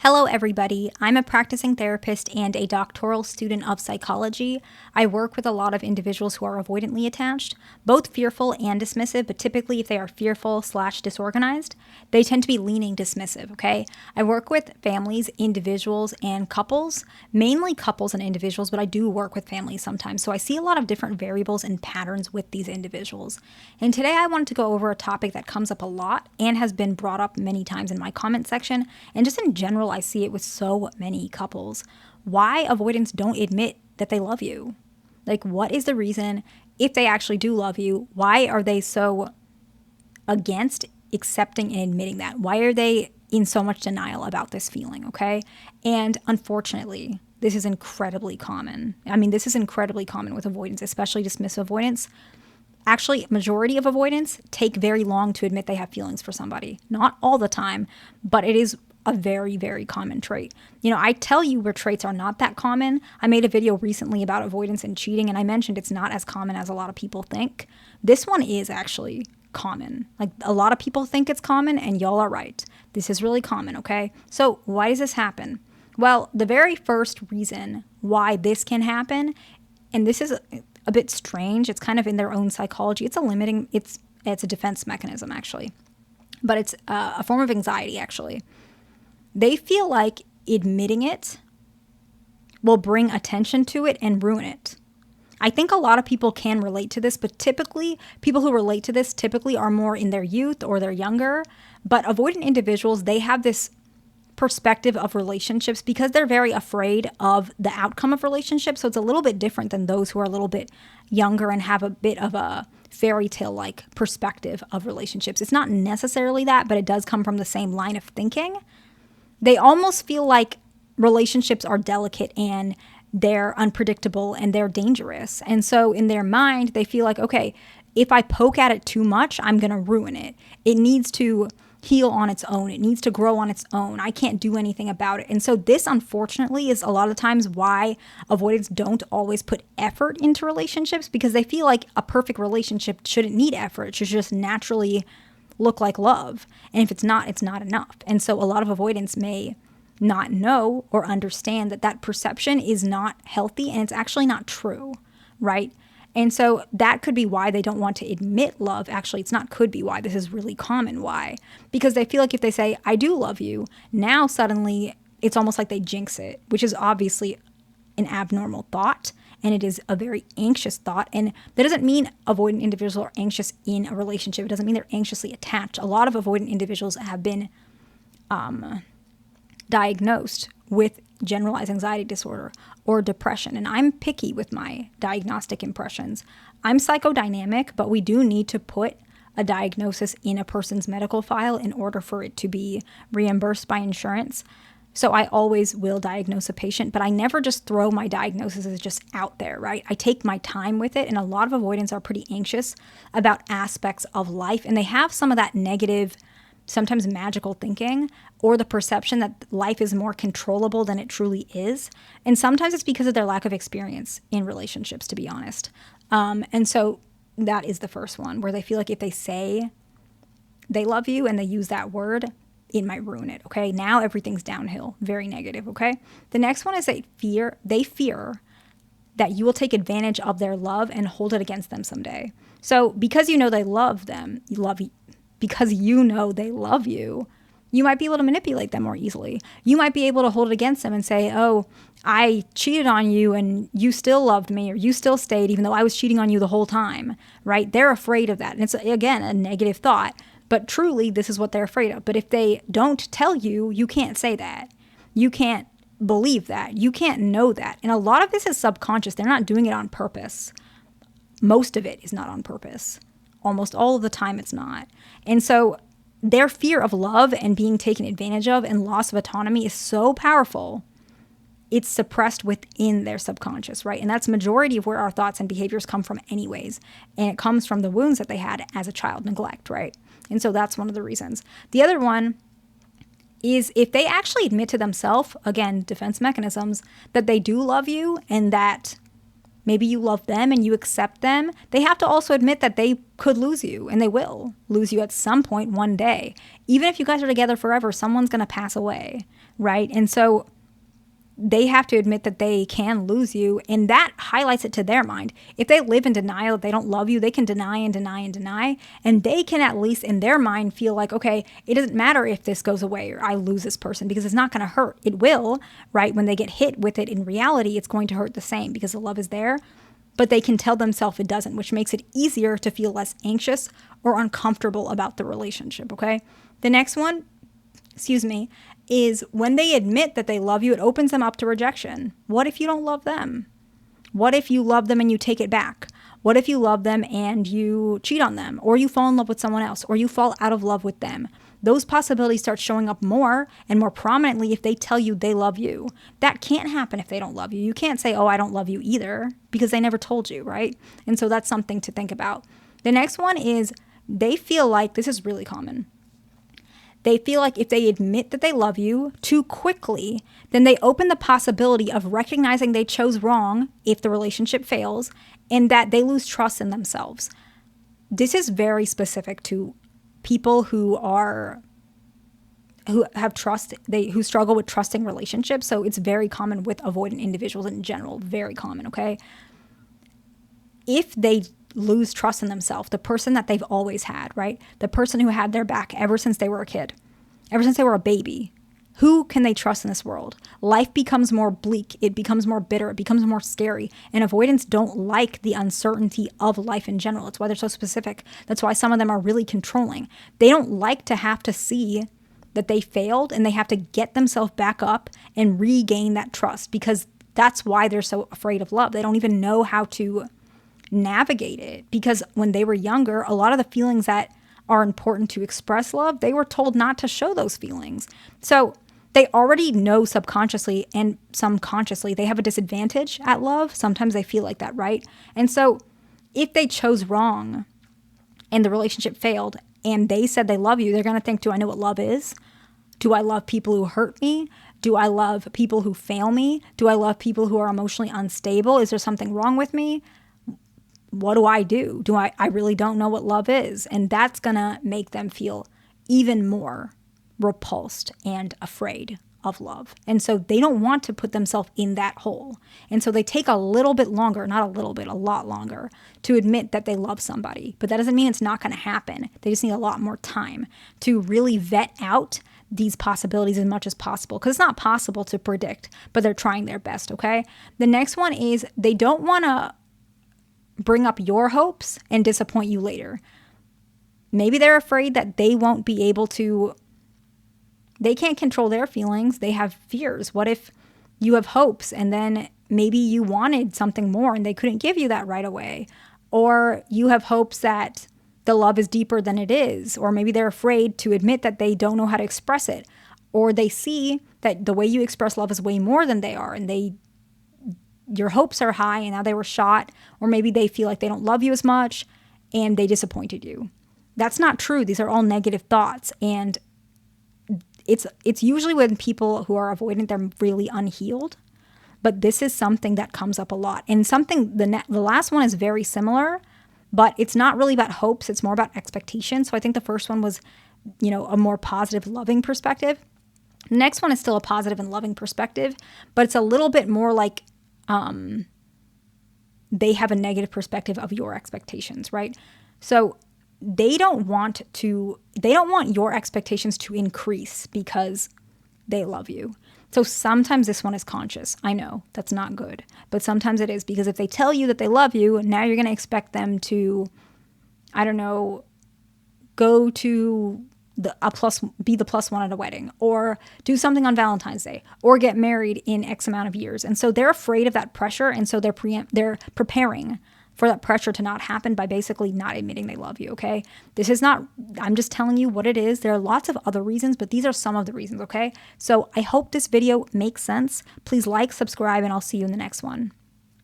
Hello, everybody. I'm a practicing therapist and a doctoral student of psychology. I work with a lot of individuals who are avoidantly attached, both fearful and dismissive, but typically if they are fearful/disorganized, they tend to be leaning dismissive, okay? I work with families, individuals, and couples, mainly couples and individuals, but I do work with families sometimes. So I see a lot of different variables and patterns with these individuals. And today I wanted to go over a topic that comes up a lot and has been brought up many times in my comment section, and just in general, I see it with so many couples. Why avoidants don't admit that they love you? Like, what is the reason, if they actually do love you, why are they so against accepting and admitting that? Why are they in so much denial about this feeling, okay? And unfortunately, this is incredibly common. This is incredibly common with avoidance, especially dismissive avoidance. Actually, majority of avoidants take very long to admit they have feelings for somebody. Not all the time, but it is a very, very common trait. I tell you where traits are not that common. I made a video recently about avoidance and cheating, and I mentioned it's not as common as a lot of people think. This one is actually common. Like, a lot of people think it's common, and y'all are right. This is really common, okay? So why does this happen? Well, the very first reason why this can happen, and this is a bit strange, it's kind of in their own psychology. It's a defense mechanism, actually. But it's a form of anxiety, actually. They feel like admitting it will bring attention to it and ruin it. I think a lot of people can relate to this, but typically, people who relate to this typically are more in their youth or they're younger. But avoidant individuals, they have this perspective of relationships because they're very afraid of the outcome of relationships. So it's a little bit different than those who are a little bit younger and have a bit of a fairy tale-like perspective of relationships. It's not necessarily that, but it does come from the same line of thinking. They almost feel like relationships are delicate and they're unpredictable and they're dangerous. And so in their mind, they feel like, okay, if I poke at it too much, I'm going to ruin it. It needs to heal on its own. It needs to grow on its own. I can't do anything about it. And so this, unfortunately, is a lot of the times why avoidants don't always put effort into relationships, because they feel like a perfect relationship shouldn't need effort. It should just naturally look like love. And if it's not enough. And so a lot of avoidants may not know or understand that perception is not healthy and it's actually not true, right? And so that could be why they don't want to admit love. Actually, it's not could be why. This is really common why. Because they feel like if they say, I do love you, now suddenly it's almost like they jinx it, which is obviously an abnormal thought. And it is a very anxious thought. And that doesn't mean avoidant individuals are anxious in a relationship. It doesn't mean they're anxiously attached. A lot of avoidant individuals have been diagnosed with generalized anxiety disorder or depression. And I'm picky with my diagnostic impressions. I'm psychodynamic, but we do need to put a diagnosis in a person's medical file in order for it to be reimbursed by insurance. So I always will diagnose a patient, but I never just throw my diagnoses just out there, right? I take my time with it, and a lot of avoidants are pretty anxious about aspects of life, and they have some of that negative, sometimes magical thinking, or the perception that life is more controllable than it truly is. And sometimes it's because of their lack of experience in relationships, to be honest. And so that is the first one, where they feel like if they say they love you and they use that word, it might ruin it, okay? Now everything's downhill, very negative, okay? The next one is they fear that you will take advantage of their love and hold it against them someday. So because you know they love them, because you know they love you, you might be able to manipulate them more easily. You might be able to hold it against them and say, oh, I cheated on you and you still loved me, or you still stayed even though I was cheating on you the whole time, right? They're afraid of that. And it's, again, a negative thought. But truly, this is what they're afraid of. But if they don't tell you, you can't say that. You can't believe that. You can't know that. And a lot of this is subconscious. They're not doing it on purpose. Most of it is not on purpose. Almost all of the time, it's not. And so their fear of love and being taken advantage of and loss of autonomy is so powerful. It's suppressed within their subconscious, right? And that's majority of where our thoughts and behaviors come from anyways. And it comes from the wounds that they had as a child, neglect, right? And so that's one of the reasons. The other one is if they actually admit to themselves, again, defense mechanisms, that they do love you and that maybe you love them and you accept them, they have to also admit that they could lose you, and they will lose you at some point one day. Even if you guys are together forever, someone's going to pass away, right? And so they have to admit that they can lose you, and that highlights it to their mind. If they live in denial, they don't love you, they can deny and deny and deny, and they can at least in their mind feel like, okay, it doesn't matter if this goes away or I lose this person because it's not going to hurt. It will, right? When they get hit with it in reality, it's going to hurt the same because the love is there, but they can tell themselves it doesn't, which makes it easier to feel less anxious or uncomfortable about the relationship, okay? The next one, is when they admit that they love you, it opens them up to rejection. What if you don't love them? What if you love them and you take it back? What if you love them and you cheat on them, or you fall in love with someone else, or you fall out of love with them? Those possibilities start showing up more and more prominently if they tell you they love you. That can't happen if they don't love you. You can't say, oh, I don't love you either, because they never told you, right? And so that's something to think about. The next one is they feel like, this is really common, they feel like if they admit that they love you too quickly, then they open the possibility of recognizing they chose wrong if the relationship fails, and that they lose trust in themselves. This is very specific to people who have trust, who struggle with trusting relationships. So it's very common with avoidant individuals in general, very common, okay? If they lose trust in themselves, the person that they've always had, right? The person who had their back ever since they were a kid, ever since they were a baby. Who can they trust in this world? Life becomes more bleak. It becomes more bitter. It becomes more scary. And avoidants don't like the uncertainty of life in general. It's why they're so specific. That's why some of them are really controlling. They don't like to have to see that they failed, and they have to get themselves back up and regain that trust, because that's why they're so afraid of love. They don't even know how to navigate it, because when they were younger, a lot of the feelings that are important to express love, they were told not to show those feelings. So they already know subconsciously and some consciously they have a disadvantage at love. Sometimes they feel like that, right? And so if they chose wrong and the relationship failed and they said they love you, they're going to think, do I know what love is? Do I love people who hurt me? Do I love people who fail me? Do I love people who are emotionally unstable? Is there something wrong with me? What do? I really don't know what love is. And that's going to make them feel even more repulsed and afraid of love. And so they don't want to put themselves in that hole. And so they take a little bit longer, not a little bit, a lot longer, to admit that they love somebody. But that doesn't mean it's not going to happen. They just need a lot more time to really vet out these possibilities as much as possible, because it's not possible to predict, but they're trying their best, okay? The next one is they don't want to bring up your hopes and disappoint you later. Maybe they're afraid that they won't be able to, they can't control their feelings. They have fears. What if you have hopes and then maybe you wanted something more and they couldn't give you that right away? Or you have hopes that the love is deeper than it is. Or maybe they're afraid to admit that they don't know how to express it. Or they see that the way you express love is way more than they are, and your hopes are high and now they were shot. Or maybe they feel like they don't love you as much and they disappointed you. That's not true. These are all negative thoughts. And it's usually when people who are avoidant, they're really unhealed. But this is something that comes up a lot. And something, the last one is very similar, but it's not really about hopes. It's more about expectations. So I think the first one was, a more positive, loving perspective. The next one is still a positive and loving perspective, but it's a little bit more like they have a negative perspective of your expectations, right? So they don't want your expectations to increase because they love you. So sometimes this one is conscious. I know that's not good, but sometimes it is, because if they tell you that they love you, now you're going to expect them to, go to be the plus one at a wedding, or do something on Valentine's Day, or get married in X amount of years. And so they're afraid of that pressure. And so they're preparing for that pressure to not happen by basically not admitting they love you, okay? I'm just telling you what it is. There are lots of other reasons, but these are some of the reasons, okay? So I hope this video makes sense. Please like, subscribe, and I'll see you in the next one.